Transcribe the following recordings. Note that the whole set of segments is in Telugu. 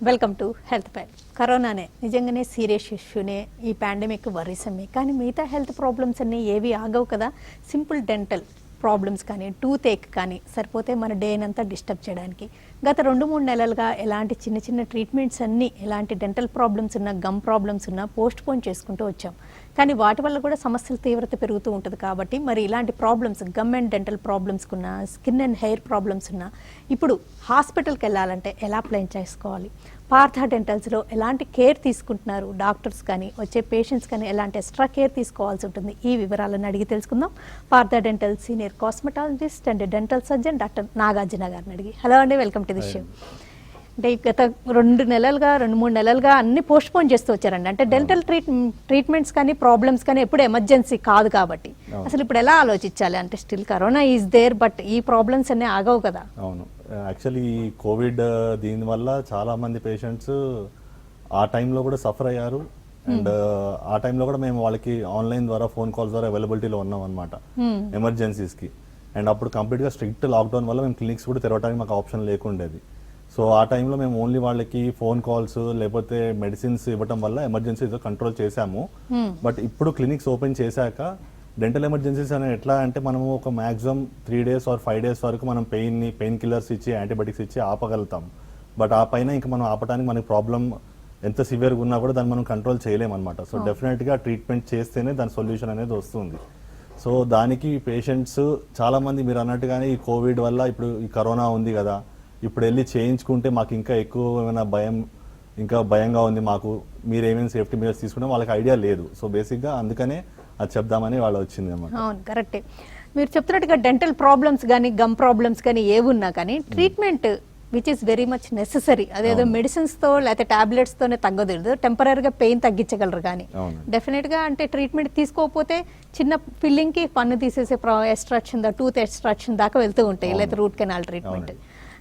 Welcome to health pack. కరోనానే నిజంగానే సీరియస్ ఇష్యూనే, ఈ పాండమిక్ వరీసమే. కానీ మిగతా హెల్త్ ప్రాబ్లమ్స్ అన్నీ ఏవి ఆగవు కదా. సింపుల్ డెంటల్ ప్రాబ్లమ్స్ కానీ, టూత్ ఏక్ కానీ సరిపోతే మన డేనంతా డిస్టర్బ్ చేయడానికి. గత 2-3 నెలలుగా ఎలాంటి చిన్న చిన్న ట్రీట్మెంట్స్ అన్నీ, ఎలాంటి డెంటల్ ప్రాబ్లమ్స్ ఉన్నా, గమ్ ప్రాబ్లమ్స్ ఉన్నా పోస్ట్ పోన్ చేసుకుంటూ వచ్చాం. కానీ వాటి వల్ల కూడా సమస్యల తీవ్రత పెరుగుతూ ఉంటుంది. కాబట్టి మరి ఇలాంటి problems, gum and dental problems ఉన్నా, స్కిన్ అండ్ హెయిర్ ప్రాబ్లమ్స్ ఉన్నా, ఇప్పుడు హాస్పిటల్కి వెళ్ళాలంటే ఎలా ప్లాన్ చేసుకోవాలి, పార్థ డెంటల్స్లో ఎలాంటి కేర్ తీసుకుంటున్నారు డాక్టర్స్ కానీ, వచ్చే పేషెంట్స్ కానీ ఎలాంటి ఎక్స్ట్రా కేర్ తీసుకోవాల్సి ఉంటుంది, ఈ వివరాలను అడిగి తెలుసుకుందాం. Partha dental senior cosmetologist and dental surgeon doctor Nagarjuna గారిని అడిగి. హలో అండి, వెల్కమ్ టు ది షో. అంటే గత 2-3 నెలలుగా అన్ని పోస్ట్ పోన్ చేస్తూ వచ్చారండి. అంటే డెంటల్ ట్రీట్మెంట్స్ కానీ, ప్రాబ్లమ్స్ కానీ ఎప్పుడు ఎమర్జెన్సీ కాదు కాబట్టి అసలు ఇప్పుడు ఎలా ఆలోచించాలి? అంటే still corona is there, but ఈ ప్రాబ్లమ్స్ అన్నీ ఆగవు కదా. అవును, యాక్చువల్లీ కోవిడ్ దీనివల్ల చాలా మంది పేషెంట్స్ ఆ టైంలో కూడా సఫర్ అయ్యారు. అండ్ ఆ టైంలో కూడా మేము వాళ్ళకి ఆన్లైన్ ద్వారా, ఫోన్ కాల్స్ ద్వారా అవైలబిలిటీలో ఉన్నాం అనమాట ఎమర్జెన్సీస్కి. అండ్ అప్పుడు కంప్లీట్గా స్ట్రిక్ట్ లాక్డౌన్ వల్ల మేము క్లినిక్స్ కూడా తెరవడానికి మాకు ఆప్షన్ లేకుండేది. సో ఆ టైంలో మేము ఓన్లీ వాళ్ళకి ఫోన్ కాల్స్ లేకపోతే మెడిసిన్స్ ఇవ్వటం వల్ల ఎమర్జెన్సీస్ కంట్రోల్ చేశాము. బట్ ఇప్పుడు క్లినిక్స్ ఓపెన్ చేశాక డెంటల్ ఎమర్జెన్సీస్ అనేది ఎట్లా అంటే, మనము ఒక మ్యాక్సిమం 3 days ఆర్ 5 days వరకు మనం పెయిన్ కిల్లర్స్ ఇచ్చి, యాంటీబయాటిక్స్ ఇచ్చి ఆపగలుగుతాం. బట్ ఆ పైన ఇంకా మనం ఆపడానికి మనకి ప్రాబ్లం ఎంత సివియర్గా ఉన్నా కూడా దాన్ని మనం కంట్రోల్ చేయలేమన్నమాట. సో డెఫినెట్గా ట్రీట్మెంట్ చేస్తేనే దాని సొల్యూషన్ అనేది వస్తుంది. సో దానికి పేషెంట్స్ చాలామంది మీరు అన్నట్టుగానే ఈ కోవిడ్ వల్ల ఇప్పుడు ఈ కరోనా ఉంది కదా, ఇప్పుడు వెళ్ళి చేయించుకుంటే మాకు ఇంకా ఎక్కువ ఏమైనా భయంగా ఉంది మాకు, మీరు ఏమైనా సేఫ్టీ మెజర్స్ తీసుకుంటే వాళ్ళకి ఐడియా లేదు. సో బేసిక్గా అందుకనే అది చెప్దామని వాళ్ళు వచ్చింది అన్నమాట. అవును, కరెక్టే. మీరు చెప్తున్నట్టుగా డెంటల్ ప్రాబ్లమ్స్ కానీ, గమ్ ప్రాబ్లమ్స్ కానీ ఏవున్నా కానీ treatment which is very much necessary. అదేదో మెడిసిన్స్తో లేకపోతే టాబ్లెట్స్తోనే తగ్గదు. టెంపరీగా పెయిన్ తగ్గించగలరు కానీ డెఫినెట్గా అంటే ట్రీట్మెంట్ తీసుకోకపోతే చిన్న ఫిల్లింగ్కి పన్ను తీసేసే ఎక్స్ట్రాక్షన్, టూత్ ఎక్స్ట్రాక్షన్ దాకా వెళ్తూ ఉంటాయి, లేదా రూట్ కెనాల్ ట్రీట్మెంట్.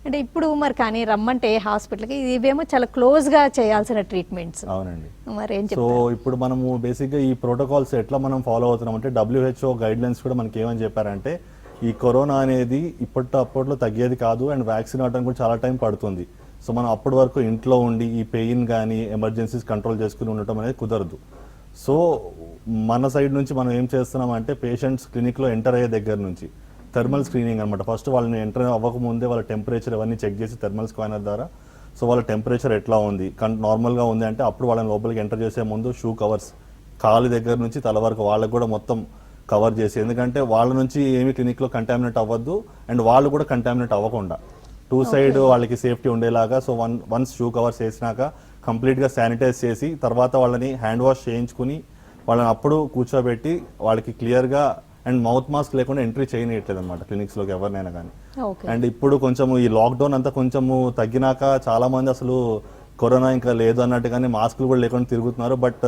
అంటే ఇప్పుడు మరి కానీ రమ్మంటే హాస్పిటల్కి ఇవేమో చాలా క్లోజ్గా చేయాల్సిన ట్రీట్మెంట్స్. అవునండి, మరి ఏం సో ఇప్పుడు మనము బేసిక్గా ఈ ప్రోటోకాల్స్ ఎట్లా మనం ఫాలో అవుతున్నాం అంటే, WHO గైడ్ లైన్స్ కూడా మనకి ఏమని చెప్పారంటే, ఈ కరోనా అనేది అప్పట్లో తగ్గేది కాదు అండ్ వ్యాక్సిన్ అవడానికి కూడా చాలా టైం పడుతుంది. సో మనం అప్పటి వరకు ఇంట్లో ఉండి ఈ పెయిన్ కానీ ఎమర్జెన్సీస్ కంట్రోల్ చేసుకుని ఉండటం అనేది కుదరదు. సో మన సైడ్ నుంచి మనం ఏం చేస్తున్నాం అంటే, పేషెంట్స్ క్లినిక్లో ఎంటర్ అయ్యే దగ్గర నుంచి థర్మల్ స్క్రీనింగ్ అనమాట. ఫస్ట్ వాళ్ళని ఎంటర్ అవ్వకముందే వాళ్ళ టెంపరేచర్ అవన్నీ చెక్ చేసి థర్మల్ స్కానర్ ద్వారా, సో వాళ్ళ టెంపరేచర్ ఎట్లా ఉంది, నార్మల్గా ఉంది అంటే అప్పుడు వాళ్ళని లోపలికి ఎంటర్ చేసే ముందు షూ కవర్స్, కాలు దగ్గర నుంచి తల వరకు వాళ్ళకి కూడా మొత్తం కవర్ చేసి, ఎందుకంటే వాళ్ళ నుంచి ఏమి క్లినిక్లో కంటామినేట్ అవ్వద్దు అండ్ వాళ్ళు కూడా కంటామినేట్ అవ్వకుండా 2 side వాళ్ళకి సేఫ్టీ ఉండేలాగా. సో వన్స్ షూ కవర్స్ వేసినాక కంప్లీట్గా శానిటైజ్ చేసి తర్వాత వాళ్ళని హ్యాండ్ వాష్ చేయించుకుని వాళ్ళని అప్పుడు కూర్చోబెట్టి వాళ్ళకి క్లియర్గా అండ్ మౌత్ మాస్క్ లేకుండా ఎంట్రీ చేయనియట్లేదు అనమాట క్లినిక్స్లోకి ఎవరినైనా కానీ. అండ్ ఇప్పుడు కొంచెము ఈ లాక్డౌన్ అంతా కొంచెము తగ్గినాక చాలా మంది అసలు కరోనా ఇంకా లేదు అన్నట్టుగానే మాస్కులు కూడా లేకుండా తిరుగుతున్నారు. బట్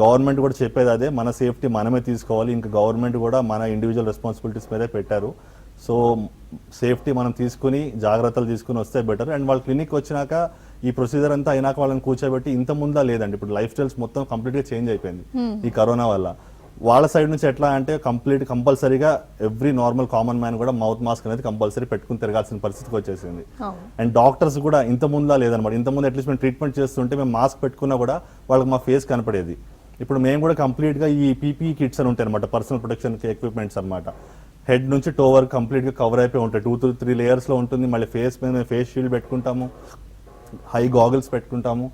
గవర్నమెంట్ కూడా చెప్పేది అదే, మన సేఫ్టీ మనమే తీసుకోవాలి. ఇంకా గవర్నమెంట్ కూడా మన ఇండివిజువల్ రెస్పాన్సిబిలిటీస్ మీదే పెట్టారు. సో సేఫ్టీ మనం తీసుకుని జాగ్రత్తలు తీసుకుని వస్తే బెటర్. అండ్ వాళ్ళ క్లినిక్ వచ్చినాక ఈ ప్రొసీజర్ అంతా అయినాక వాళ్ళని కూర్చోబెట్టి, ఇంత ముందా లేదండి, ఇప్పుడు లైఫ్ స్టైల్స్ మొత్తం కంప్లీట్గా చేంజ్ అయిపోయింది ఈ కరోనా వల్ల. వాళ్ళ సైడ్ నుంచి ఎట్లా అంటే కంపల్సరీగా ఎవ్రీ నార్మల్ కామన్ మ్యాన్ కూడా మౌత్ మాస్క్ అనేది కంపల్సరీ పెట్టుకుని తిరగాల్సిన పరిస్థితికి వచ్చేసింది. అండ్ డాక్టర్స్ కూడా ఇంత ముందులా లేదనమాట. ఇంత ముందు అట్లీస్ట్ మేము ట్రీట్మెంట్ చేస్తుంటే మేము మాస్క్ పెట్టుకున్నా కూడా వాళ్ళకి మా ఫేస్ కనపడేది. ఇప్పుడు మేము కూడా కంప్లీట్గా ఈ పీపీ కిట్స్ అని ఉంటాయి అనమాట, పర్సనల్ ప్రొటెక్షన్ ఎక్విప్మెంట్స్ అనమాట. హెడ్ నుంచి టో వరకు కంప్లీట్గా కవర్ అయిపోయి ఉంటాయి, 2-3 layers ఉంటుంది. మళ్ళీ ఫేస్ మీద ఫేస్ షీల్డ్ పెట్టుకుంటాము, హై గాగుల్స్ పెట్టుకుంటాము.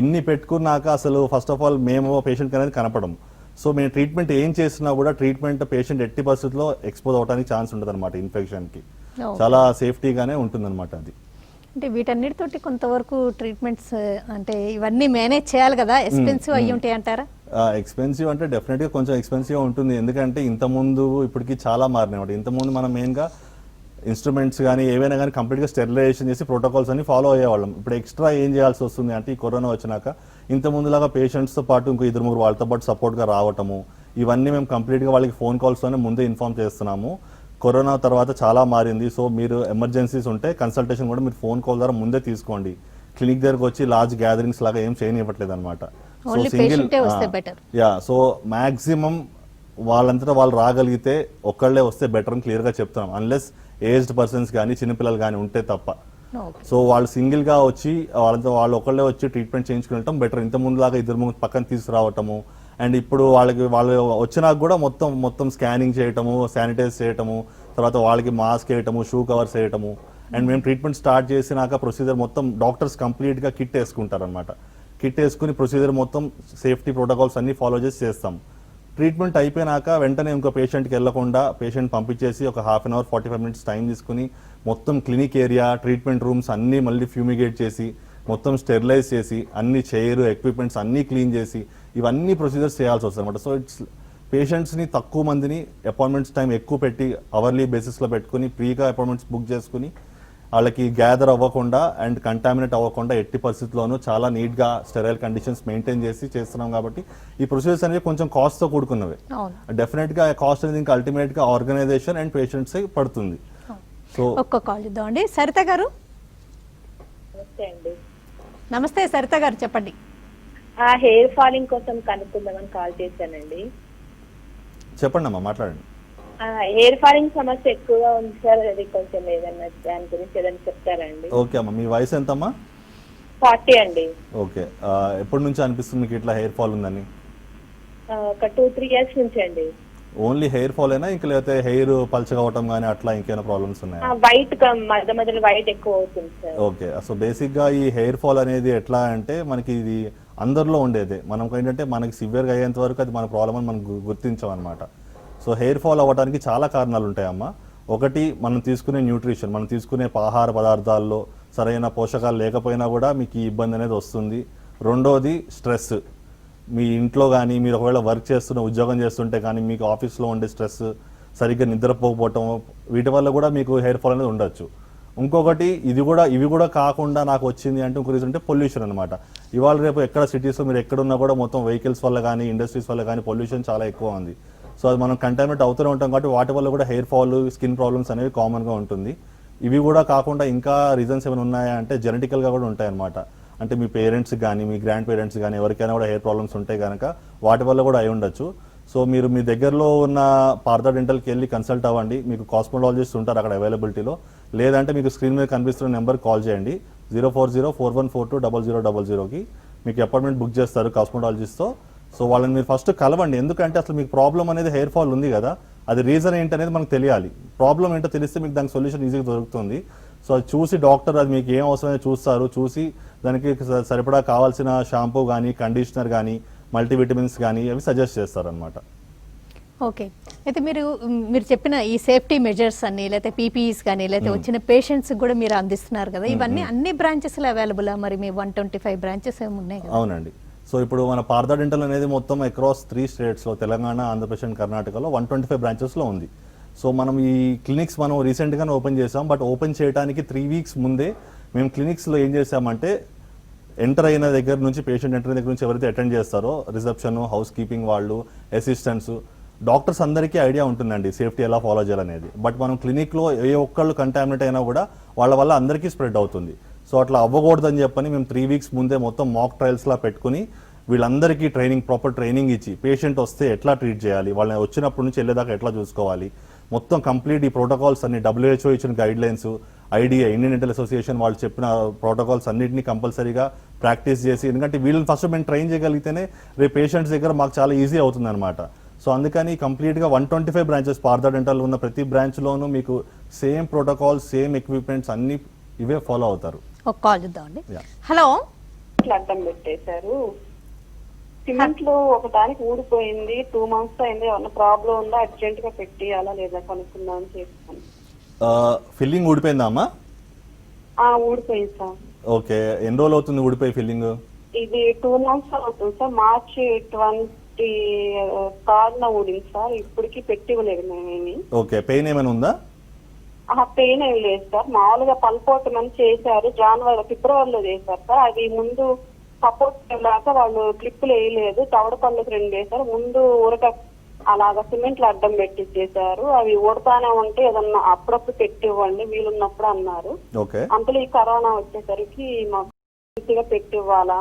ఇన్ని పెట్టుకున్నాక అసలు ఫస్ట్ ఆఫ్ ఆల్ మేము పేషెంట్కి అనేది కనపడము. సో మేము ట్రీట్మెంట్ ఏం చేసినా కూడా ట్రీట్మెంట్ పేషెంట్ ఎట్టి పరిస్థితుల్లో ఎక్స్పోజ్ అవడానికి ఛాన్స్ ఉంటుంది అనమాట ఇన్ఫెక్షన్కి. చాలా సేఫ్టీగానే ఉంటుంది అనమాట అది. అంటే వీటన్నిటితోటి కొంతవరకు ట్రీట్మెంట్స్ అంటే ఇవన్నీ మేనేజ్ చేయాలి కదా, ఎక్స్పెన్సివ్ అయ్యి ఉంటాయి అంటారా? ఎక్స్పెన్సివ్ అంటే డెఫినెట్గా కొంచెం ఎక్స్పెన్సివ్ ఉంటుంది, ఎందుకంటే ఇంతకుముందు ఇప్పటికి చాలా మారినాయి. ఇంతకుముందు మనం మెయిన్గా ఇన్స్ట్రుమెంట్స్ కానీ ఏవైనా కానీ కంప్లీట్గా స్టెరిలైజేషన్ చేసి ప్రోటోకాల్స్ అన్ని ఫాలో అయ్యేవాళ్ళం. ఇప్పుడు ఎక్స్ట్రా ఏం చేయాల్సి వస్తుంది అంటే, ఈ కరోనా వచ్చినాక ఇంత ముందులాగా పేషెంట్స్తో పాటు ఇంకో 2-3 వాళ్ళతో పాటు సపోర్ట్గా రావటము, ఇవన్నీ మేము కంప్లీట్గా వాళ్ళకి ఫోన్ కాల్స్తోనే ముందే ఇన్ఫార్మ్ చేస్తున్నాము. కరోనా తర్వాత చాలా మారింది. సో మీరు ఎమర్జెన్సీస్ ఉంటే కన్సల్టేషన్ కూడా మీరు ఫోన్ కాల్ ద్వారా ముందే తీసుకోండి. క్లినిక్ దగ్గరకు వచ్చి లార్జ్ గ్యాదరింగ్స్ లాగా ఏం చేయనివ్వట్లేదు అనమాట. సో సింగిల్ సో మ్యాక్సిమం వాళ్ళంతటా వాళ్ళు రాగలిగితే ఒక్కళ్ళే వస్తే బెటర్ అని క్లియర్గా చెప్తున్నాం. అన్లెస్ ఏజ్డ్ పర్సన్స్ కానీ చిన్నపిల్లలు కానీ ఉంటే తప్ప. ఓకే. సో వాళ్ళు సింగిల్గా వచ్చి వాళ్ళు ఒకళ్ళే వచ్చి ట్రీట్మెంట్ చేయించుకుని వెళ్ళటం బెటర్. ఇంత ముందులాగా ఇద్దరు ముగ్గురు పక్కన తీసుకురావటము అండ్ ఇప్పుడు వాళ్ళు వచ్చినాక కూడా మొత్తం స్కానింగ్ చేయటము, శానిటైజ్ చేయటము, తర్వాత వాళ్ళకి మాస్క్ వేయటము, షూ కవర్స్ వేయటము అండ్ మేము ట్రీట్మెంట్ స్టార్ట్ చేసినాక ప్రొసీజర్ మొత్తం డాక్టర్స్ కంప్లీట్గా కిట్ వేసుకుంటారు అనమాట. కిట్ వేసుకుని ప్రొసీజర్ మొత్తం సేఫ్టీ ప్రోటోకాల్స్ అన్ని ఫాలో చేసి చేస్తాం. ట్రీట్మెంట్ అయిపోయినాక వెంటనే ఇంకో పేషెంట్కి వెళ్లకుండా పేషెంట్ పంపించేసి ఒక half an hour 45 minutes time తీసుకుని మొత్తం క్లినిక్ ఏరియా, ట్రీట్మెంట్ రూమ్స్ అన్నీ మళ్ళీ ఫ్యూమిగేట్ చేసి మొత్తం స్టెరిలైజ్ చేసి అన్ని చైర్ ఎక్విప్మెంట్స్ అన్నీ క్లీన్ చేసి ఇవన్నీ ప్రొసీజర్స్ చేయాల్సి వస్తుంది అనమాట. సో ఇట్స్ పేషెంట్స్ని తక్కువ మందిని అపాయింట్మెంట్స్ టైం ఎక్కువ పెట్టి అవర్లీ బేసిస్లో పెట్టుకుని ప్రీగా అపాయింట్మెంట్స్ బుక్ చేసుకుని వాళ్ళకి గ్యాదర్ అవ్వకుండా అండ్ కంటామినేట్ అవ్వకుండా ఎట్టి పరిస్థితుల్లోనూ చాలా నీట్గా స్టెరైల్ కండిషన్స్ మెయింటైన్ చేసి చేస్తున్నాం. కాబట్టి ఈ ప్రొసీజర్స్ అనేవి కొంచెం కాస్ట్తో కూడుకున్నవి. డెఫినెట్గా కాస్ట్ అనేది ఇంకా అల్టిమేట్గా ఆర్గనైజేషన్ అండ్ పేషెంట్స్ పడుతుంది. సో ఒక్క కాల్ ఇద్దామండి. సరిత గారు. నమస్తే సరిత గారు, చెప్పండి. హెయిర్ ఫాలింగ్ కోసం కనుక్కుందామని కాల్ చేశానండి. చెప్పండి అమ్మా, మాట్లాడండి. హెయిర్ ఫాలింగ్ సమస్య ఎక్కువగా ఉంది సార్, అది కొంచెం ఏదన్నా దాని గురించి ఏదైనా చెప్తారండి? ఓకే అమ్మా, మీ వయసు ఎంతమ్మా? 40 అండి. ఓకే, ఎప్పటి నుంచి అనిపిస్తుంది మీకు ఇట్లా హెయిర్ ఫాల్ ఉందని? ఒక 2-3 ఇయర్స్ నుంచి అండి. ఓన్లీ హెయిర్ ఫాల్ అయినా ఇంకా లేకపోతే హెయిర్ పల్చగా అవటం కానీ అట్లా ఇంకేమైనా ప్రాబ్లమ్స్ ఉన్నాయా? వైట్ మధ్య మధ్యలో వైట్ ఎక్కువ అవుతుంది సార్. ఓకే, సో బేసిక్గా ఈ హెయిర్ ఫాల్ అనేది ఎట్లా అంటే మనకి ఇది అందరిలో ఉండేదే. మనం ఏంటంటే మనకి సివియర్గా అయ్యేంత వరకు అది మన ప్రాబ్లం అని మనం గుర్తించాం అనమాట. సో హెయిర్ ఫాల్ అవ్వడానికి చాలా కారణాలు ఉంటాయమ్మా. ఒకటి, మనం తీసుకునే న్యూట్రిషన్, మనం తీసుకునే ఆహార పదార్థాల్లో సరైన పోషకాలు లేకపోయినా కూడా మీకు ఈ ఇబ్బంది అనేది వస్తుంది. రెండోది స్ట్రెస్. మీ ఇంట్లో కానీ మీరు ఒకవేళ వర్క్ చేస్తున్న ఉద్యోగం చేస్తుంటే కానీ మీకు ఆఫీస్లో ఉండే స్ట్రెస్, సరిగ్గా నిద్రపోకపోవటం, వీటి వల్ల కూడా మీకు హెయిర్ ఫాల్ అనేది ఉండొచ్చు. ఇంకొకటి ఇవి కూడా కాకుండా నాకు వచ్చింది అంటే ఇంకో రీజన్ అంటే పొల్యూషన్ అనమాట. ఇవాళ రేపు ఎక్కడ సిటీస్లో మీరు ఎక్కడున్నా కూడా మొత్తం వెహికల్స్ వల్ల కానీ ఇండస్ట్రీస్ వల్ల కానీ పొల్యూషన్ చాలా ఎక్కువ ఉంది. సో అది మనం కంటామినేట్ అవుతూనే ఉంటాం కాబట్టి వాటి వల్ల కూడా హెయిర్ ఫాల్, స్కిన్ ప్రాబ్లమ్స్ అనేవి కామన్గా ఉంటుంది. ఇవి కూడా కాకుండా ఇంకా రీజన్స్ ఏమైనా ఉన్నాయా అంటే జెనెటికల్గా కూడా ఉంటాయన్నమాట. అంటే మీ పేరెంట్స్ కానీ మీ గ్రాండ్ పేరెంట్స్ కానీ ఎవరికైనా కూడా హెయిర్ ప్రాబ్లమ్స్ ఉంటాయి కనుక వాటి వల్ల కూడా అయి ఉండొచ్చు. సో మీరు మీ దగ్గరలో ఉన్న పార్థ డెంటల్కి వెళ్ళి కన్సల్ట్ అవ్వండి. మీకు కాస్మెటాలజిస్ట్ ఉంటారు అక్కడ అవైలబిలిటీలో. లేదంటే మీకు స్క్రీన్ మీద కనిపిస్తున్న నెంబర్ కాల్ చేయండి, 04041420000కి. మీకు అపాయింట్మెంట్ బుక్ చేస్తారు కాస్మెటాలజిస్ట్తో. సో వాళ్ళని మీరు ఫస్ట్ కలవండి. ఎందుకంటే అసలు మీకు ప్రాబ్లం అనేది హెయిర్ ఫాల్ ఉంది కదా, అది రీజన్ ఏంటనేది మనకు తెలియాలి. ప్రాబ్లం ఏంటో తెలిస్తే మీకు దానికి సొల్యూషన్ ఈజీగా దొరుకుతుంది. సో అది చూసి డాక్టర్ అది మీకు ఏం అవసరమో చూస్తారు. చూసి దానికి సరిపడా కావాల్సిన షాంపూ కానీ, కండిషనర్ కానీ, మల్టీవిటమిన్స్ కానీ అవి సజెస్ట్ చేస్తారనమాట. ఓకే, అయితే మీరు చెప్పిన ఈ సేఫ్టీ మెజర్స్ అన్ని లేకపోతే పీపీఈస్ కానీ లేకపోతే వచ్చిన పేషెంట్స్ కూడా మీరు అందిస్తున్నారు కదా, ఇవన్నీ అన్ని బ్రాంచెస్లో అవైలబుల్? మరి మీ 125 బ్రాంచెస్ ఏమి ఉన్నాయి కదా? అవునండి. సో ఇప్పుడు మన పార్థ డెంటల్ అనేది మొత్తం అక్రాస్ 3 స్టేట్స్లో, తెలంగాణ, ఆంధ్రప్రదేశ్, కర్ణాటకలో 125 బ్రాంచెస్లో ఉంది. సో మనం ఈ క్లినిక్స్ మనం రీసెంట్గానే ఓపెన్ చేసాం. బట్ ఓపెన్ చేయడానికి 3 వీక్స్ ముందే మేము క్లినిక్స్లో ఏం చేసామంటే ఎంటర్ అయిన దగ్గర నుంచి, పేషెంట్ ఎంటర్ అయిన దగ్గర నుంచి ఎవరైతే అటెండ్ చేస్తారో రిసెప్షన్, హౌస్ కీపింగ్ వాళ్ళు, అసిస్టెంట్స్, డాక్టర్స్ అందరికీ ఐడియా ఉంటుందండి సేఫ్టీ ఎలా ఫాలో చేయాలనేది. బట్ మనం క్లినిక్లో ఏ ఒక్కళ్ళు కంటామినేట్ అయినా కూడా వాళ్ళ వల్ల అందరికీ స్ప్రెడ్ అవుతుంది. సో అట్లా అవ్వకూడదని చెప్పని మేము 3 వీక్స్ ముందే మొత్తం మాక్ ట్రయల్స్లా పెట్టుకుని వీళ్ళందరికీ ప్రాపర్ ట్రైనింగ్ ఇచ్చి, పేషెంట్ వస్తే ఎట్లా ట్రీట్ చేయాలి, వాళ్ళని వచ్చినప్పటి నుంచి వెళ్ళేదాకా ఎట్లా చూసుకోవాలి, మొత్తం కంప్లీట్ ఈ ప్రోటోకాల్స్ అన్ని WHO ఇచ్చిన guide lines, idea, Indian dental association వాళ్ళు చెప్పిన ప్రోటోకాల్స్ అన్నింటినీ కంపల్సరీగా ప్రాక్టీస్ చేసి, ఎందుకంటే వీళ్ళని ఫస్ట్ మేము ట్రైన్ చేయగలిగితేనే రేపు పేషెంట్స్ దగ్గర మాకు చాలా ఈజీ అవుతుంది అనమాట. సో అందుకని కంప్లీట్గా 125 బ్రాంచెస్ పార్థ డెంటల్ ఉన్న ప్రతి బ్రాంచ్లోనూ మీకు సేమ్ ప్రోటోకాల్స్, సేమ్ ఎక్విప్మెంట్స్ అన్ని ఇవే ఫాలో అవుతారు. ఒక కాల్ చూద్దామండి. హలో, అడ్డం పెట్టేశారు. సిమెంట్ లో ఒక దానికి ఊడిపోయింది, 2 months అయింది. ఏమన్నా ప్రాబ్లం ఉందా, అర్జెంట్ గా పెట్టియాలా లేదా కనుక్కుందామని చేస్తాను. ఫిల్లింగ్ ఊడిపోయిందా అమ్మా? ఊడిపోయింది సార్. ఓకే, ఎన్ని రోజులు అవుతుంది ఊడిపోయి ఫిల్లింగ్? ఇది 2 months అవుతుంది సార్. మార్చి 23rd ఊడింది సార్. ఇప్పటికి పెట్టివ్వలేదు మేమేమి. ఓకే, పెయిన్ ఏమైనా ఉందా? పెయిన్ ఏం లేదు సార్. మామూలుగా పల్పోవటం అని చేశారు, ఫిబ్రవరిలో చేశారు సార్. అది ముందు సపోర్ట్ లాగా వాళ్ళు క్లిప్పులు వేయలేదు, తవడ పళ్ళకి 2 వేశారు. ముందు ఊరక అలాగా సిమెంట్ లో అడ్డం పెట్టించేశారు. అవి ఊడతానే ఉంటే ఏదన్నా అప్పుడప్పుడు పెట్టివ్వండి వీలున్నప్పుడు అన్నారు. అంతలో ఈ కరోనా వచ్చేసరికి మాకు పూర్తిగా పెట్టివ్వాలా,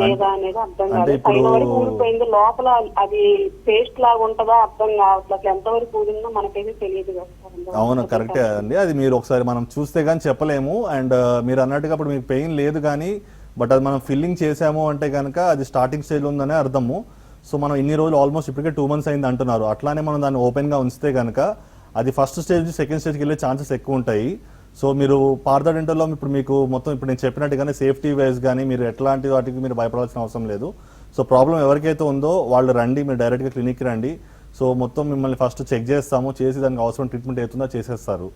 లేదా అనేది అర్థం అంటే కాదు. ఇప్పుడు- పైన వరకు ఊడిపోయింది, లోపల అది పేస్ట్ లాగా ఉంటుందా అర్థం కావట్లేదు. అసలు ఎంతవరకు ఊడిందో మనకైతే తెలియదు కదా సార్. అవును కరెక్టే అండి, అది మీరు ఒకసారి మనం చూస్తే కానీ చెప్పలేము. అండ్ మీరు అన్నట్టుగా అప్పుడు మీకు పెయిన్ లేదు కానీ బట్ అది మనం ఫిల్లింగ్ చేసాము అంటే కనుక అది స్టార్టింగ్ స్టేజ్లో ఉందనే అర్థము. సో మనం ఇన్ని రోజులు ఆల్మోస్ట్ ఇప్పటికే 2 months అయింది అంటున్నారు. అట్లానే మనం దాన్ని ఓపెన్గా ఉంచితే కనుక అది ఫస్ట్ స్టేజ్ సెకండ్ స్టేజ్కి వెళ్ళే ఛాన్సెస్ ఎక్కువ ఉంటాయి. సో మీరు పార్థ డెంటల్లో ఇప్పుడు మీకు మొత్తం ఇప్పుడు నేను చెప్పినట్టుగానే సేఫ్టీ వైజ్ కానీ మీరు ఎట్లాంటి వాటికి మీరు భయపడాల్సిన అవసరం లేదు. సో ప్రాబ్లం ఎవరికైతే ఉందో వాళ్ళు రండి, మీరు డైరెక్ట్గా క్లినిక్కి రండి. సో మొత్తం మిమ్మల్ని ఫస్ట్ చెక్ చేస్తాము, చేసి దానికి అవసరం ట్రీట్మెంట్ అవుతుందో చేసేస్తారు.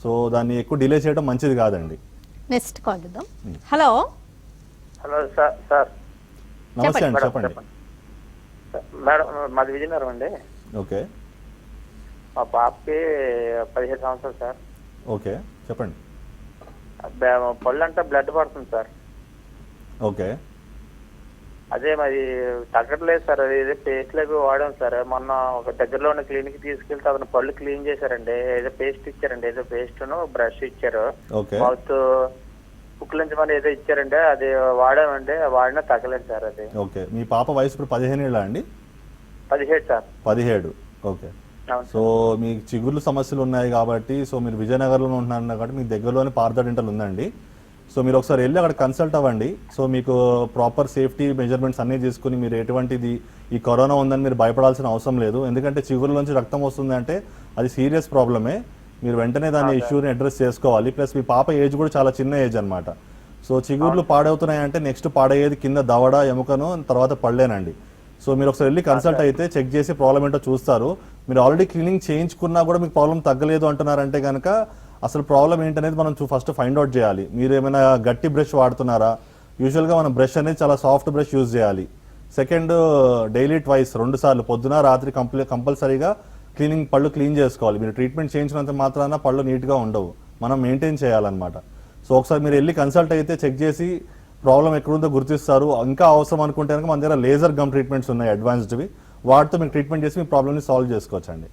సో దాన్ని ఎక్కువ డిలే చేయడం మంచిది కాదండి. నెక్స్ట్ కాల్ చేద్దాం. Hello hello sir. సార్ నమస్తే అండి, మేడం, చెప్పండి. మేడం మాది విజయనగరం అండి. ఓకే మా పాపకి 17 సంవత్సరాలు సార్. ఓకే చెప్పండి. పళ్ళు అంతా బ్లడ్ పడుతుంది సార్. ఓకే అదే మరి తగ్గట్లేదు సార్. ఏదో పేస్ట్ లేవి వాడాం సార్. మొన్న ఒక దగ్గరలో ఉన్న క్లినిక్ తీసుకెళ్తే అతను పళ్ళు క్లీన్ చేశారండి. ఏదో పేస్ట్ ఇచ్చారండి, ఏదో పేస్ట్ బ్రష్ ఇచ్చారు. ఓకే మౌత్ పుక్కిలించమని ఏదో ఇచ్చారండి, అది వాడామండి. వాడినా తగ్గలేదు సార్. అది ఓకే మీ పాప వయసు ఇప్పుడు 15 ఏళ్ళా అండి? 17 సార్. 17. ఓకే అవును సో మీకు చిగుర్లు సమస్యలు ఉన్నాయి కాబట్టి, సో మీరు విజయనగరంలో ఉంటున్నారు కాబట్టి మీకు దగ్గరలోనే పార్థ డెంటల్ ఉందండి. సో మీరు ఒకసారి వెళ్ళి అక్కడ కన్సల్ట్ అవ్వండి. సో మీకు ప్రాపర్ సేఫ్టీ మెజర్మెంట్స్ అన్నీ తీసుకుని మీరు ఎటువంటిది ఈ కరోనా ఉందని మీరు భయపడాల్సిన అవసరం లేదు. ఎందుకంటే చిగురులోంచి రక్తం వస్తుంది అంటే అది సీరియస్ ప్రాబ్లమే. మీరు వెంటనే దాని ఇష్యూని అడ్రస్ చేసుకోవాలి. ప్లస్ మీ పాప ఏజ్ కూడా చాలా చిన్న ఏజ్ అనమాట. సో చిగుర్లు పాడవుతున్నాయంటే నెక్స్ట్ పాడయ్యేది కింద దవడ, ఎముకను, తర్వాత పళ్ళేనండి. సో మీరు ఒకసారి వెళ్ళి కన్సల్ట్ అయితే చెక్ చేసి ప్రాబ్లం ఏంటో చూస్తారు. మీరు ఆల్రెడీ క్లీనింగ్ చేయించుకున్నా కూడా మీకు ప్రాబ్లం తగ్గలేదు అంటున్నారంటే కనుక అసలు ప్రాబ్లం ఏంటనేది మనం ఫస్ట్ ఫైండ్ అవుట్ చేయాలి. మీరు ఏమైనా గట్టి బ్రష్ వాడుతున్నారా? యూజువల్గా మనం బ్రష్ అనేది చాలా సాఫ్ట్ బ్రష్ యూజ్ చేయాలి. సెకండ్, డైలీ ట్వైస్ 2 సార్లు పొద్దున రాత్రి కంపల్సరీగా పళ్ళు క్లీన్ చేసుకోవాలి. మీరు ట్రీట్మెంట్ చేయించినంత మాత్రాన పళ్ళు నీట్గా ఉండవు, మనం మెయింటైన్ చేయాలన్నమాట. సో ఒకసారి మీరు వెళ్ళి కన్సల్ట్ అయితే చెక్ చేసి ప్రాబ్లం ఎక్కడుందో గుర్తిస్తారు. ఇంకా అవసరం అనుకుంటే కనుక మన దగ్గర లేజర్ గమ్ ట్రీట్మెంట్స్ ఉన్నాయి అడ్వాన్స్డ్వి, వాటితో మీకు ట్రీట్మెంట్ చేసి మీ ప్రాబ్లమ్ని సాల్వ్ చేసుకోవచ్చండి.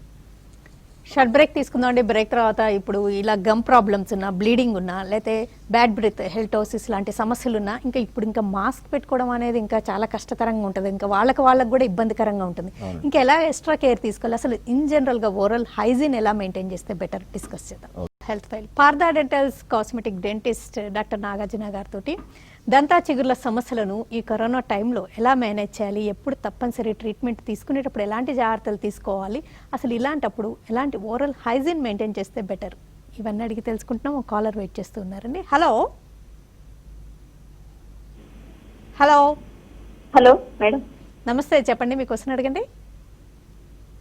షార్ట్ బ్రేక్ తీసుకుందామండి. బ్రేక్ తర్వాత ఇప్పుడు ఇలా గమ్ ప్రాబ్లమ్స్ ఉన్నా, బ్లీడింగ్ ఉన్నా, లేకపోతే బ్యాడ్ బ్రెత్, హెల్టోసిస్ లాంటి సమస్యలు ఉన్నా ఇంకా మాస్క్ పెట్టుకోవడం అనేది ఇంకా చాలా కష్టతరంగా ఉంటుంది. ఇంకా వాళ్ళకి కూడా ఇబ్బందికరంగా ఉంటుంది. ఇంకా ఎలా ఎక్స్ట్రా కేర్ తీసుకోవాలి, అసలు ఇన్ జనరల్గా ఓరల్ హైజీన్ ఎలా మెయింటైన్ చేస్తే బెటర్ డిస్కస్ చేద్దాం. Health file Partha dentals cosmetic dentist doctor Nagarjuna గారితో దంతా చిగుర్ల సమస్యలను ఈ కరోనా టైంలో ఎలా మేనేజ్ చేయాలి, ఎప్పుడు తప్పనిసరి ట్రీట్మెంట్ తీసుకునేటప్పుడు ఎలాంటి జాగ్రత్తలు తీసుకోవాలి, అసలు ఇలాంటప్పుడు ఎలాంటి ఓరల్ హైజీన్ మెయింటైన్ చేస్తే బెటర్, ఇవన్నీ అడిగి తెలుసుకుంటున్నాం. ఒక కాలర్ వెయిట్ చేస్తూ ఉన్నారండి. హలో హలో హలో మేడం, నమస్తే, చెప్పండి మీ క్వశ్చన్ అడగండి.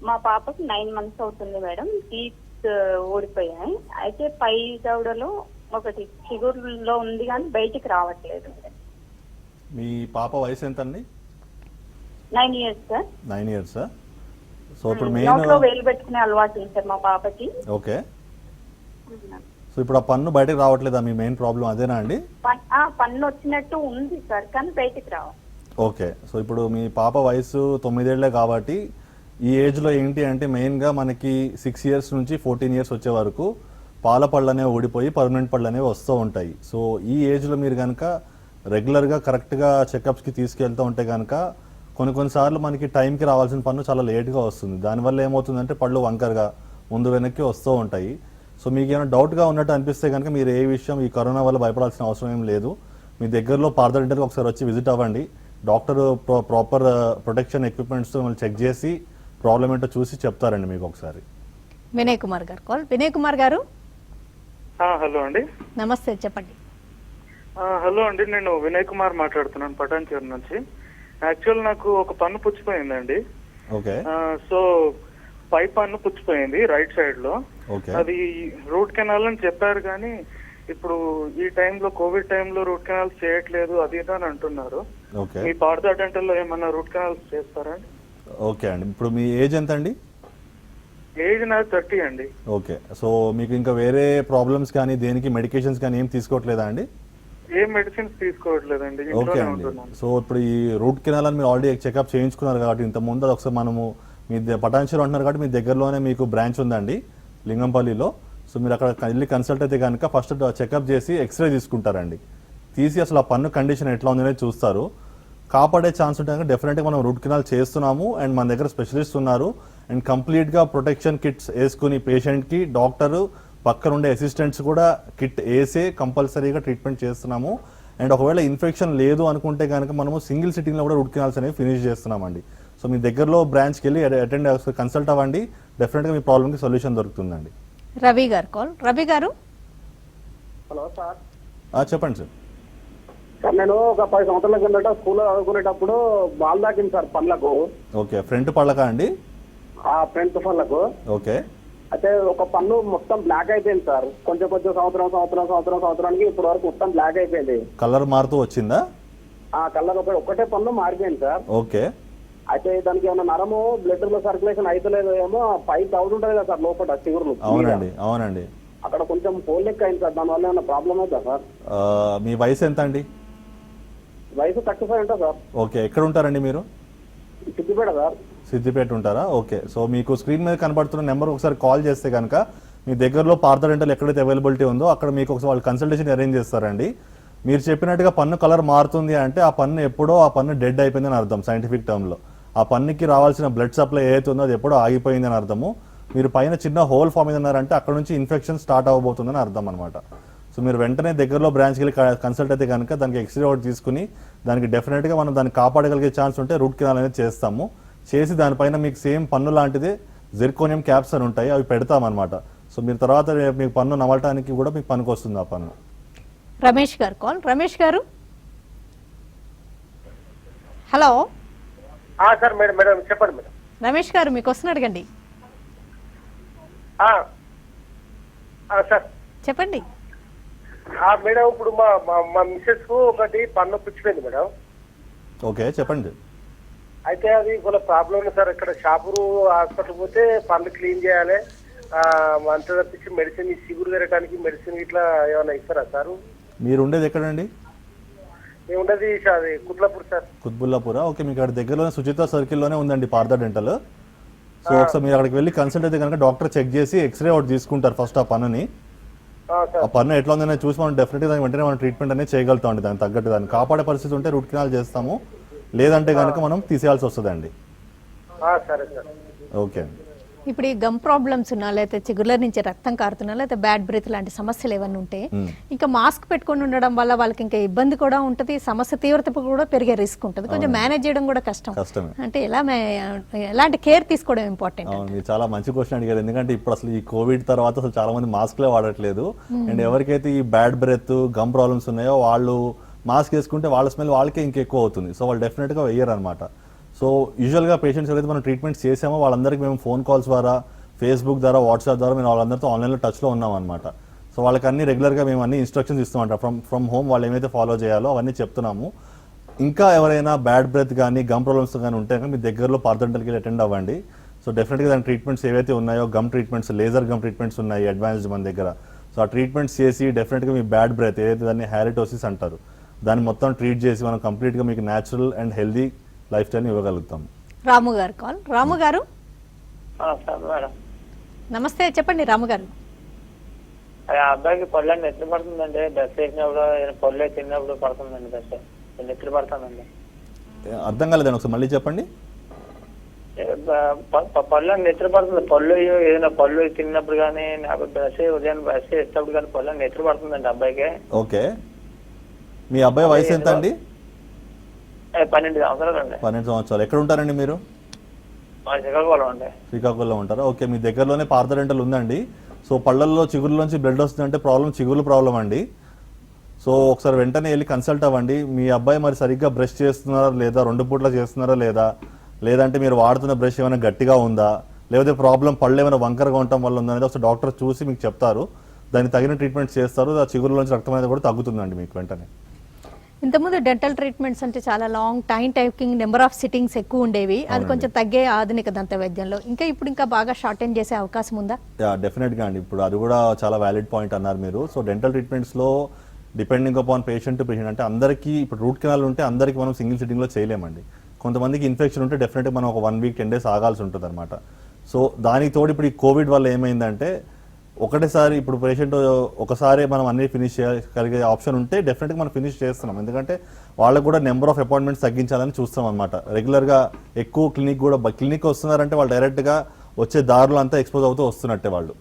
మా పాపకి 9 months అవుతుంది మేడం. టీత్ ఊడిపోయాయి. అయితే పై దవడలో ఒకటి చిగురులో ఉంది కానీ బయటికి రావట్లేదు. మీ పాప వయసు ఎంత అండి? 9 years సార్. 9 years. సో ఇప్పుడు నోట్లో మెయిన్ వేలు పెట్టుకునే అలవాటు ఉంది సార్ మా పాపకి. ఓకే. సో ఇప్పుడు ఆ పన్ను బయటకు రావట్లేదా? మీ మెయిన్ ప్రాబ్లం అదేనా అండి? పన్ను వచ్చినట్టు ఉంది సార్, కానీ బయటికి రావాలి. ఓకే. సో ఇప్పుడు మీ పాప వయసు 9 ఏళ్లే కాబట్టి ఈ ఏజ్లో ఏంటి అంటే మెయిన్గా మనకి 6 years నుంచి 14 years వచ్చే వరకు పాల పళ్ళు అనేవి ఊడిపోయి పర్మనెంట్ పళ్ళు అనేవి వస్తూ ఉంటాయి. సో ఈ ఏజ్లో మీరు కనుక రెగ్యులర్గా కరెక్ట్గా చెకప్స్కి తీసుకెళ్తూ ఉంటే కనుక కొన్నిసార్లు మనకి టైంకి రావాల్సిన పన్ను చాలా లేట్గా వస్తుంది. దానివల్ల ఏమవుతుందంటే పళ్ళు వంకరగా ముందు వెనక్కి వస్తూ ఉంటాయి. సో మీకు ఏమైనా డౌట్గా ఉన్నట్టు అనిపిస్తే కనుక మీరు ఏ విషయం ఈ కరోనా వల్ల భయపడాల్సిన అవసరం ఏం లేదు. మీ దగ్గరలో పార్థ డెంటల్కి ఒకసారి వచ్చి విజిట్ అవ్వండి. డాక్టర్ ప్రాపర్ ప్రొటెక్షన్ ఎక్విప్మెంట్స్తో మిమ్మల్ని చెక్ చేసి ప్రాబ్లం ఏంటో చూసి చెప్తారండి మీకు ఒకసారి. వినయ్ కుమార్ గారు కాల్. వినయ్ కుమార్ గారు హలో అండి. నమస్తే, చెప్పండి. హలో అండి, నేను వినయ్ కుమార్ మాట్లాడుతున్నాను పటాన్చేరు నుంచి. యాక్చువల్ నాకు ఒక పన్ను పుచ్చిపోయిందండి. ఓకే. సో పై పన్ను పుచ్చిపోయింది రైట్ సైడ్ లో. ఓకే. అది రూట్ కెనాల్ అని చెప్పారు కానీ ఇప్పుడు ఈ టైంలో కోవిడ్ టైంలో రూట్ కెనాల్స్ చేయట్లేదు అది ఇది అని అంటున్నారు. ఓకే. మీ పార్థ డెంటల్ లో ఏమన్నా రూట్ కెనాల్స్ చేస్తారా అండి? ఓకే అండి. ఇప్పుడు మీ ఏజ్ ఎంత అండి? ఏజ్ నాది 30 అండి. ఓకే. సో మీకు ఇంకా వేరే ప్రాబ్లమ్స్ కానీ దేనికి మెడికేషన్స్ కానీ ఏం తీసుకోవట్లేదా అండి? ఏ మెడిసిన్స్ తీసుకోవట్లేదండి, ఓకే ఇంట్లోనే అండి. ఉంటున్నాను. సో ఇప్పుడు ఈ రూట్ కెనాల్ అని మీరు ఆల్రెడీ చెకప్ చేయించుకున్నారు కాబట్టి ఇంత ముందు అది ఒకసారి మనము మీ పటాన్చేరు అంటున్నారు కాబట్టి మీ దగ్గరలోనే మీకు బ్రాంచ్ ఉందండి లింగంపల్లిలో. సో మీరు అక్కడ వెళ్ళి కన్సల్ట్ అయితే కనుక ఫస్ట్ చెకప్ చేసి ఎక్స్రే తీసుకుంటారండి. తీసి అసలు ఆ పన్ను కండిషన్ ఎట్లా ఉందనేది చూస్తారు. కాపాడే ఛాన్స్ ఉంటే కనుక డెఫినెట్గా మనం రూట్ కెనాల్ చేస్తున్నాము. అండ్ మన దగ్గర స్పెషలిస్ట్ ఉన్నారు. అండ్ కంప్లీట్గా ప్రొటెక్షన్ కిట్స్ వేసుకుని పేషెంట్కి డాక్టరు పక్కన ఉండే అసిస్టెంట్స్ కూడా కిట్ వేసే కంపల్సరీగా ట్రీట్మెంట్ చేస్తున్నాము. అండ్ ఒకవేళ ఇన్ఫెక్షన్ లేదు అనుకుంటే కనుక మనము సింగిల్ సిట్టింగ్లో కూడా రూట్ కెనాల్స్ అనేవి ఫినిష్ చేస్తున్నామండి. సో మీ దగ్గరలో బ్రాంచ్కి వెళ్ళి అటెండ్ కన్సల్ట్ అవ్వండి. డెఫినెట్గా మీ ప్రాబ్లమ్కి సొల్యూషన్ దొరుకుతుందండి. రవి గారు కాల్. రవి గారు హలో సార్. చెప్పండి సార్. సార్ నేను ఒక 10 సంవత్సరాల కిందట స్కూల్లో చదువుకునేటప్పుడు బాల్ తాకింది సార్ పళ్ళకు. ఓకే, ఫ్రంట్ పళ్ళకా అండి? ఆ ఫ్రంట్ పళ్ళకు. ఓకే. అయితే ఒక పన్ను మొత్తం బ్లాక్ అయిపోయింది సార్. కొంచెం సంవత్సరానికి ఇప్పటి వరకు మొత్తం బ్లాక్ అయిపోయింది. కలర్ మారుతూ వచ్చిందా? ఆ కలర్ ఒకటే పన్ను మారిపోయింది సార్. ఓకే. అయితే దానికి ఏమన్నా నరము బ్లడ్ లో సర్క్యులేషన్ అయితలేదు ఏమో, పైకి అవుట్ ఉంటుంది కదా సార్ లోపల చిగురులు. అవునండి, అవునండి. అక్కడ కొంచెం హోల్ లెక్క అయింది సార్. దానివల్ల ఏమన్నా ప్రాబ్లం అవుతా సార్? మీ వయసు ఎంత అండి? వయసు 35 ఉంటుంది సార్. ఓకే, ఎక్కడ ఉంటారండి మీరు? సిద్దిపేట సార్. సిద్దిపేట ఉంటారా? ఓకే. సో మీకు స్క్రీన్ మీద కనబడుతున్న నెంబర్ ఒకసారి కాల్ చేస్తే కనుక మీ దగ్గరలో పార్థ డెంటల్ ఎక్కడైతే అవైలబిలిటీ ఉందో అక్కడ మీకు ఒకసారి వాళ్ళు కన్సల్టేషన్ అరేంజ్ చేస్తారండి. మీరు చెప్పినట్టుగా పన్ను కలర్ మారుతుంది అంటే ఆ పన్ను ఎప్పుడో ఆ పన్ను డెడ్ అయిపోయిందని అర్థం సైంటిఫిక్ టర్మ్లో. ఆ పన్నుకి రావాల్సిన బ్లడ్ సప్లై ఏదైతే ఉందో అది ఎప్పుడో ఆగిపోయిందని అర్థము. మీరు పైన చిన్న హోల్ ఫామ్ అయిందన్నారంటే అక్కడ నుంచి ఇన్ఫెక్షన్ స్టార్ట్ అవ్వబోతుందని అర్థం అనమాట. సో మీరు వెంటనే దగ్గరలో బ్రాంచ్కి వెళ్ళి కన్సల్ట్ అయితే కనుక దానికి ఎక్స్రే అవుట్ తీసుకుని దానికి డెఫినెట్గా మనం దాన్ని కాపాడగలిగే ఛాన్స్ ఉంటే రూట్ కెనాల్ అనేది చేస్తాము. చేసి దానిపైన మీకు సేమ్ పన్ను లాంటిదే జిర్కోనియం క్యాప్స్ అని ఉంటాయి, అవి పెడతామన్నమాట. సో మీరు తర్వాత మీకు పన్ను నమలటానికి కూడా మీకు పనికి వస్తుంది ఆ పన్ను. రమేష్ గారు కాల్. రమేష్ గారు హలో. సార్ మేడం మేడం చెప్పండి మేడం. రమేష్ గారు మీకు వస్తున్న అడగండి. సార్ చెప్పండి. మేడం ఇప్పుడు మా మిస్సెస్ కు ఒకటి పన్ను పుచ్చిపోయింది మేడం. ఓకే, చెప్పండి. అయితే అది కొంత ప్రాబ్లం ఉంది సార్. ఇక్కడ షాపూర్ హాస్పిటల్ పోతే పన్ను క్లీన్ చేయాలి, అంత తప్పించి మెడిసిన్ సిగురు తిరగడానికి మెడిసిన్ ఇట్లా ఏమైనా ఇస్తారా సార్? మీరు ఉండేది ఎక్కడండి? మేము ఉండేది అది కుత్లాపూర్ సార్. కుత్బుల్లాపూరా? ఓకే, మీకు అక్కడ దగ్గరలోనే సుచిత సర్కిల్లోనే ఉందండి పార్థ డెంటల్. సో ఒకసారి మీరు అక్కడికి వెళ్ళి కన్సల్ట్ అయితే కనుక డాక్టర్ చెక్ చేసి ఎక్స్రే అవుట్ తీసుకుంటారు ఫస్ట్ ఆ పన్నుని. ఆ పన్ను ఎట్లా ఉందనే చూసి మనం డెఫినెట్గా దానికి వెంటనే మనం ట్రీట్మెంట్ అనేది చేయగలుగుతాం అండి. దానికి తగ్గట్టు దాన్ని కాపాడే పరిస్థితి ఉంటే రూట్ కెనాల్ చేస్తాము, లేదంటే కనుక మనం తీసేయాల్సి వస్తుందండి. సరే సార్. ఓకే అండి. ఇప్పుడు ఈ గమ్ ప్రాబ్లమ్స్ ఉన్నా లేకపోతే చిగుర్ల నుంచి రక్తం కారుతున్నా లేకపోతే బ్యాడ్ బ్రీత్ లాంటి సమస్యలు ఏమన్నా ఉంటే ఇంకా మాస్క్ పెట్టుకొని ఉండడం వల్ల వాళ్ళకి ఇంకా ఇబ్బంది కూడా ఉంటుంది, సమస్య తీవ్రత కూడా పెరిగే రిస్క్ ఉంటుంది, కొంచెం మేనేజ్ చేయడం కూడా కష్టం. అంటే ఎలాంటి కేర్ తీసుకోవడం ఇంపార్టెంట్? అవును, మీరు చాలా మంచి క్వశ్చన్ అడిగారు. ఎందుకంటే ఇప్పుడు అసలు ఈ కోవిడ్ తర్వాత అసలు చాలా మంది మాస్క్లే వాడట్లేదు. అండ్ ఎవరికైతే ఈ బ్యాడ్ బ్రెత్ గమ్ ప్రాబ్లమ్స్ ఉన్నాయో వాళ్ళు మాస్క్ వేసుకుంటే వాళ్ళ స్మెల్ వాళ్ళకే ఇంకెక్కువ అవుతుంది. సో వాళ్ళు డెఫినెట్గా వెయ్యరు అనమాట. సో యూజువల్గా పేషెంట్స్ ఎవరైతే మనం ట్రీట్మెంట్ చేసామో వాళ్ళందరికీ మేము ఫోన్ కాల్స్ ద్వారా, ఫేస్బుక్ ద్వారా, వాట్సాప్ ద్వారా మేము వాళ్ళందరితో ఆన్లైన్లో టచ్లో ఉన్నాం అనమాట. సో వాళ్ళకి అన్ని రెగ్యులర్గా మేము అన్ని ఇన్స్ట్రక్షన్స్ ఇస్తామంట. ఫ్రమ్ హోమ్ వాళ్ళు ఏమైతే ఫాలో చేయాలో అవన్నీ చెప్తున్నాము. ఇంకా ఎవరైనా బ్యాడ్ బ్రెత్ కానీ గమ్ ప్రాబ్లమ్స్ కానీ ఉంటే కనుక మీ దగ్గరలో పార్థ డెంటల్కి వెళ్ళి అటెండ్ అవ్వండి. సో డెఫినెట్గా దాని ట్రీట్మెంట్స్ ఏవైతే ఉన్నాయో gum treatments, laser gum treatments ఉన్నాయి అడ్వాన్స్డ్ మన దగ్గర. సో ఆ ట్రీట్మెంట్స్ చేసి డెఫినెట్గా మీ బ్యాడ్ బ్రెత్ ఏదైతే దాన్ని హ్యారిటోసిస్ అంటారు దాన్ని మొత్తం ట్రీట్ చేసి మనం కంప్లీట్గా మీకు న్యాచురల్ అండ్ హెల్దీ లైఫ్ స్టైల్ని ఇవ్వగలుగుతాం. రాము గారు కాల్. రాము గారు మేడం నమస్తే, చెప్పండి రాము గారు. అబ్బాయికి పళ్ళు నెత్తి పడుతుందండి, డ్రెస్ వేసినప్పుడు పళ్ళు తిన్నప్పుడు పడుతుందండి, డ్రెస్ నెత్తి పడుతుందండి. అర్థం కాలేదండి, ఒకసారి మళ్ళీ చెప్పండి. పళ్ళు నెత్తి పడుతుంది. పళ్ళు ఏదైనా పళ్ళు తిన్నప్పుడు కానీ నాకు డ్రెస్ ఉదయం డ్రెస్ వేసేటప్పుడు కానీ పళ్ళు నెత్తి పడుతుందండి అబ్బాయికి. ఓకే, మీ అబ్బాయి వయసు ఎంత అండి? 12 సంవత్సరాలు అండి. 12 సంవత్సరాలు. ఎక్కడ ఉంటారండి మీరు? శ్రీకాకుళం అండి. శ్రీకాకుళంలో ఉంటారా? ఓకే, మీ దగ్గరలోనే పార్థ డెంటల్ ఉందండి. సో పళ్ళల్లో చిగురులోంచి బ్లడ్ వస్తుందంటే ప్రాబ్లం చిగురు ప్రాబ్లం అండి. సో ఒకసారి వెంటనే వెళ్ళి కన్సల్ట్ అవ్వండి. మీ అబ్బాయి మరి సరిగ్గా బ్రష్ చేస్తున్నారా లేదా, 2 పూట్ల చేస్తున్నారా లేదా, లేదంటే మీరు వాడుతున్న బ్రష్ ఏమైనా గట్టిగా ఉందా, లేకపోతే ప్రాబ్లం పళ్ళు ఏమైనా వంకరగా ఉండటం వల్ల ఉందా అనేది ఒకసారి డాక్టర్ చూసి మీకు చెప్తారు. దానికి తగిన ట్రీట్మెంట్ చేస్తారు. ఆ చిగురులోంచి రక్తం అనేది కూడా తగ్గుతుందండి మీకు వెంటనే. ఇంతకుముందు డెంటల్ ట్రీట్మెంట్స్ అంటే చాలా long taking, number of sittings ఎక్కువ ఉండేవి. అది కొంచెం తగ్గే ఆధునిక దంత వైద్యంలో ఇప్పుడు ఇంకా బాగా షార్టెన్ చేసే అవకాశం ఉందా? డెఫినెట్గా అండి. ఇప్పుడు అది కూడా చాలా వ్యాలిడ్ పాయింట్ అన్నారు మీరు. సో డెంటల్ ట్రీట్మెంట్స్లో depending upon patient to patient, అంటే అందరికీ ఇప్పుడు రూట్ కెనాల్ ఉంటే అందరికీ మనం సింగిల్ సిట్టింగ్లో చేయలేమండి. కొంతమందికి ఇన్ఫెక్షన్ ఉంటే డెఫినెట్గా మనం ఒక 1 వీక్ 10 days ఆగాల్సి ఉంటుంది అనమాట. సో దానికి తోడు ఇప్పుడు ఈ కోవిడ్ వల్ల ఏమైందంటే ఒకటేసారి ఇప్పుడు పేషెంట్ ఒకసారి మనం అన్ని ఫినిష్ చేయగలిగే ఆప్షన్ ఉంటే డెఫినెట్గా మనం ఫినిష్ చేస్తున్నాం. ఎందుకంటే వాళ్ళకు కూడా నెంబర్ ఆఫ్ అపాయింట్మెంట్స్ తగ్గించాలని చూస్తాం అనమాట. రెగ్యులర్గా ఎక్కువ క్లినిక్ వస్తున్నారంటే వాళ్ళు డైరెక్ట్గా వచ్చే దారులు అంతా ఎక్స్పోజ్ అవుతూ వస్తున్నట్టే వాళ్ళు.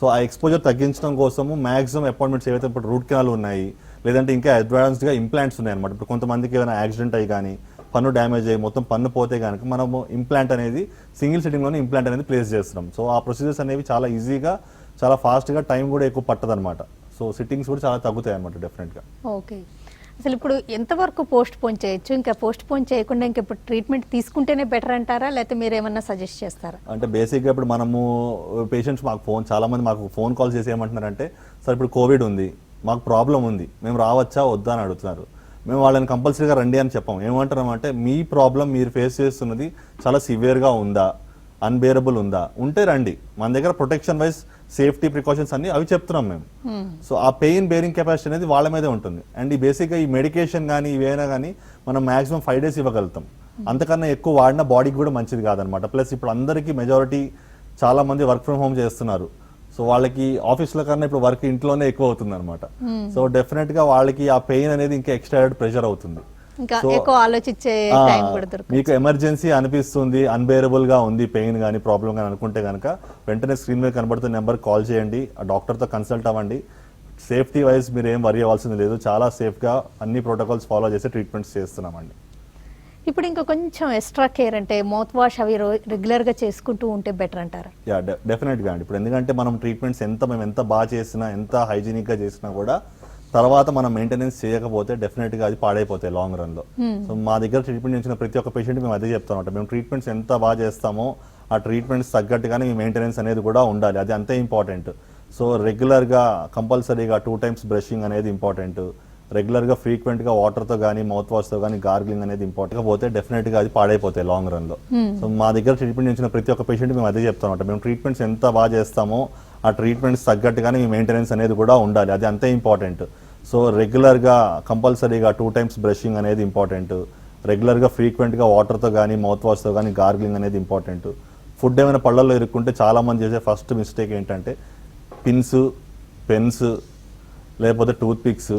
సో ఆ ఎక్స్పోజర్ తగ్గించడం కోసము మాక్సిమం అపాయింట్మెంట్స్ ఏవైతే ఇప్పుడు రూట్ కెనాల్ ఉన్నాయి, లేదంటే ఇంకా అడ్వాన్స్డ్గా ఇంప్లాంట్స్ ఉన్నాయి అనమాట. ఇప్పుడు కొంతమందికి ఏమైనా యాక్సిడెంట్ అయ్యి కానీ పన్ను డ్యామేజ్ అయ్యి మొత్తం పన్ను పోతే కనుక మనము ఇంప్లాంట్ అనేది సింగిల్ సిట్టింగ్లోనే ఇంప్లాంట్ అనేది ప్లేస్ చేస్తున్నాం. సో ఆ ప్రొసీజర్స్ అనేవి చాలా ఈజీగా, చాలా ఫాస్ట్గా, టైం కూడా ఎక్కువ పట్టదనమాట. సో సిట్టింగ్స్ కూడా చాలా తగ్గుతాయి అనమాట డెఫినెట్గా. ఓకే, అసలు ఇప్పుడు ఎంతవరకు పోస్ట్ పోన్ చేయొచ్చు? ఇంకా పోస్ట్ పోన్ చేయకుండా ఇంకా ఇప్పుడు ట్రీట్మెంట్ తీసుకుంటేనే బెటర్ అంటారా, లేకపోతే మీరు ఏమన్నా సజెస్ట్ చేస్తారా? అంటే బేసిక్గా ఇప్పుడు మనము పేషెంట్స్ చాలా మంది మాకు ఫోన్ కాల్ చేసి ఏమంటున్నారంటే, సార్ ఇప్పుడు కోవిడ్ ఉంది, మాకు ప్రాబ్లం ఉంది, మేము రావచ్చా వద్దా అని అడుగుతున్నారు. మేము వాళ్ళని కంపల్సరీగా రండి అని చెప్పాం. ఏమంటున్నామంటే మీ ప్రాబ్లం మీరు ఫేస్ చేస్తున్నది చాలా సివియర్గా ఉందా, అన్బేరబుల్ ఉందా, ఉంటే రండి, మన దగ్గర ప్రొటెక్షన్ వైజ్ సేఫ్టీ ప్రికాషన్స్ అన్ని అవి చెప్తున్నాం మేము. సో ఆ పెయిన్ బేరింగ్ కెపాసిటీ అనేది వాళ్ళ మీదే ఉంటుంది. అండ్ ఈ బేసిక్గా ఈ మెడికేషన్ కానీ ఇవైనా కానీ మనం మాక్సిమం 5 days ఇవ్వగలుగుతాం. అంతకన్నా ఎక్కువ వాడిన బాడీకి కూడా మంచిది కాదనమాట. ప్లస్ ఇప్పుడు అందరికీ మెజారిటీ చాలా మంది వర్క్ ఫ్రమ్ హోమ్ చేస్తున్నారు. సో వాళ్ళకి ఆఫీస్లో కన్నా ఇప్పుడు వర్క్ ఇంట్లోనే ఎక్కువ అవుతుంది అనమాట. సో డెఫినెట్ గా వాళ్ళకి ఆ పెయిన్ అనేది ఇంకా ఎక్స్ట్రా ప్రెషర్ అవుతుంది. ఇంకా ఎక్కువ ఆలోచించే టైం కూడా దొరకదు. మీకు ఎమర్జెన్సీ అనిపిస్తుంది, అన్బేరబుల్ గా ఉంది పెయిన్ కానీ ప్రాబ్లం కానీ అనుకుంటే కనుక వెంటనే స్క్రీన్ మీద కనబడుతున్న నెంబర్ కాల్ చేయండి, ఆ డాక్టర్తో కన్సల్ట్ అవ్వండి. సేఫ్టీ వైజ్ మీరు ఏం వరీ అవ్వాల్సింది లేదు, చాలా సేఫ్గా అన్ని ప్రోటోకాల్స్ ఫాలో చేసి ట్రీట్మెంట్స్ చేస్తున్నామండి. ఇప్పుడు ఇంకా కొంచెం ఎక్స్ట్రా కేర్ అంటే మౌత్ వాష్ అవి రెగ్యులర్గా చేసుకుంటూ ఉంటే బెటర్ అంటారా? యా డెఫినెట్గా అండి. ఇప్పుడు ఎందుకంటే మనం ట్రీట్మెంట్స్ మేము ఎంత బాగా చేసినా, ఎంత హైజీనిక్గా చేసినా కూడా తర్వాత మనం మెయింటెనెన్స్ చేయకపోతే డెఫినెట్గా అది పాడైపోతాయి లాంగ్ రన్లో. సో మా దగ్గర ట్రీట్మెంట్ చేసిన ప్రతి ఒక్క పేషెంట్ మేము అదే చెప్తామంట, మేము ట్రీట్మెంట్స్ ఎంత బాగా చేస్తామో ఆ ట్రీట్మెంట్స్ తగ్గట్టుగానే మీ మెయింటెనెన్స్ అనేది కూడా ఉండాలి, అది అంతే ఇంపార్టెంట్. సో రెగ్యులర్గా కంపల్సరీగా 2 times బ్రషింగ్ అనేది ఇంపార్టెంట్. రెగ్యులర్గా ఫ్రీక్వెంట్గా వాటర్తో కానీ మౌత్ వాష్తో కానీ గార్గిలింగ్ అనేది ఇంపార్టెంట్. పోతే డెఫినెట్గా అది పాడైపోతాయి లాంగ్ రన్లో. సో మా దగ్గర ట్రీట్మెంట్ చేసిన ప్రతి ఒక్క పేషెంట్ మేము అదే చెప్తామంట, మేము ట్రీట్మెంట్స్ ఎంత బాగా చేస్తామో ఆ ట్రీట్మెంట్స్ తగ్గట్టుగానే మీ మెయింటెనెన్స్ అనేది కూడా ఉండాలి, అది అంతే ఇంపార్టెంట్. సో రెగ్యులర్గా కంపల్సరీగా 2 times బ్రషింగ్ అనేది ఇంపార్టెంట్. రెగ్యులర్గా ఫ్రీక్వెంట్గా వాటర్తో కానీ మౌత్ వాష్తో కానీ గార్గిలింగ్ అనేది ఇంపార్టెంట్. ఫుడ్ ఏమైనా పళ్ళల్లో ఇరుక్కుంటే చాలామంది చేసే ఫస్ట్ మిస్టేక్ ఏంటంటే పిన్స్, పెన్స్, లేకపోతే టూత్ పిక్స్,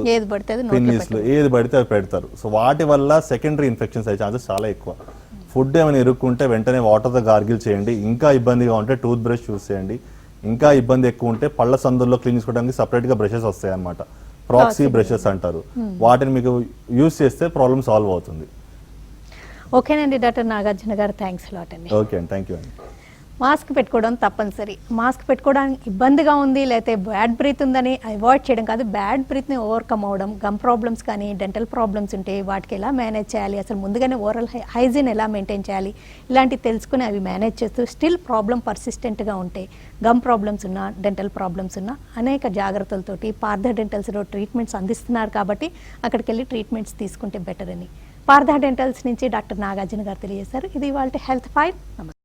పిన్నీస్లు ఏది పడితే అవి పెడతారు. సో వాటి వల్ల సెకండరీ ఇన్ఫెక్షన్స్ అయ్యే ఛాన్సెస్ చాలా ఎక్కువ. ఫుడ్ ఏమైనా ఇరుక్కుంటే వెంటనే వాటర్తో గార్గిల్ చేయండి. ఇంకా ఇబ్బందిగా ఉంటే టూత్ బ్రష్ యూస్ చేయండి. ఇంకా ఇబ్బంది ఎక్కువ ఉంటే పళ్ళ సందుల్లో క్లీన్ చేసుకోవడానికి సపరేట్గా బ్రషెస్ వస్తాయి అన్నమాట, ప్రాక్సీ బ్రషెస్ అంటారు. వాటిని మీకు యూస్ చేస్తే ప్రాబ్లమ్ సాల్వ్ అవుతుంది. ఓకేనండి డాక్టర్ నాగార్జున గారు, థ్యాంక్స్ లాట్ అండి. ఓకే అండి, థ్యాంక్ యూ అండి. మాస్క్ పెట్టుకోవడం తప్పనిసరి. మాస్క్ పెట్టుకోవడానికి ఇబ్బందిగా ఉంది, లేకపోతే బ్యాడ్ బ్రీత్ ఉందని అవాయిడ్ చేయడం కాదు, బ్యాడ్ బ్రీత్ని ఓవర్కమ్ అవ్వడం. గమ్ ప్రాబ్లమ్స్ కానీ డెంటల్ ప్రాబ్లమ్స్ ఉంటే వాటికి ఎలా మేనేజ్ చేయాలి, అసలు ముందుగానే ఓరల్ హైజీన్ ఎలా మెయింటైన్ చేయాలి, ఇలాంటివి తెలుసుకుని అవి మేనేజ్ చేస్తూ స్టిల్ ప్రాబ్లం పర్సిస్టెంట్గా ఉంటే, గమ్ ప్రాబ్లమ్స్ ఉన్నా డెంటల్ ప్రాబ్లమ్స్ ఉన్నా అనేక జాగ్రత్తలతోటి పార్థ డెంటల్స్లో ట్రీట్మెంట్స్ అందిస్తున్నారు కాబట్టి అక్కడికి వెళ్ళి ట్రీట్మెంట్స్ తీసుకుంటే బెటర్ అని పార్థ డెంటల్స్ నుంచి డాక్టర్ నాగార్జున గారు తెలియజేశారు. ఇది వాళ్ళ హెల్త్ ఫైల్. నమస్తే.